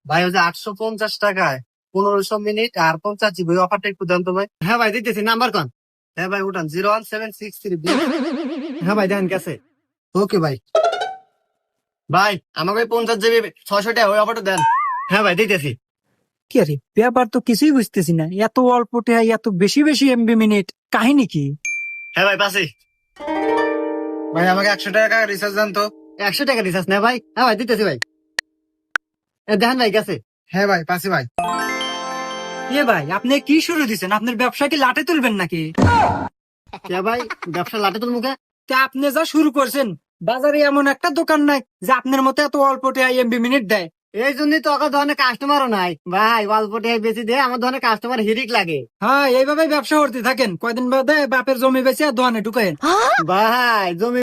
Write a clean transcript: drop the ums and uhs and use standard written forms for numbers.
ভাই ওই যে 850 টাকায় 1500 মিনিট আর 50 জিবি অফারটা একটু দেন তো ভাই। হ্যাঁ ভাই দিতেছি, নাম্বার কোন? হ্যাঁ ভাই উঠান 01763। হ্যাঁ ভাই দেন কাছে। ওকে ভাই। ভাই আমাকে 50 জিবি 600 টাকা ওই অফারটা দেন। হ্যাঁ ভাই দিতেছি। কি আরে ব্যাপার তো কিছুই বুঝতেছি না, এত অল্প টাকায় এত বেশি বেশি এমবি মিনিট, কাহিনী কি? হ্যাঁ ভাই পাচ্ছি। ভাই আমাকে 100 টাকা রিচার্জ দেন তো। 100 টাকা রিচার্জ না ভাই? হ্যাঁ ভাই দিতেছি ভাই। দেখেন ভাই গেছে। হ্যাঁ ভাই পাচ্ছি ভাই। এ ভাই আপনি কি শুরু দিচ্ছেন? আপনার ব্যবসা কি লাটে তুলবেন নাকি? কে ভাই ব্যবসা লাটে তোর মুখে? তা আপনি যা শুরু করছেন, বাজারে এমন একটা দোকান নাই যে আপনার মতো এত অল্প টাকায় এমবি মিনিট দেয়। এই জন্যই তো ওকে ধরনের কাস্টমারও নাই ভাই, অল্প টাকায় বেশি দিয়ে আমার ধরনের কাস্টমার হিরিক লাগে। হ্যাঁ এইভাবে ব্যবসা করতে থাকেন, কয়দিন বাদে বাপের জমি বেচে আর দোকানে ঢুকেন। ভাই জমি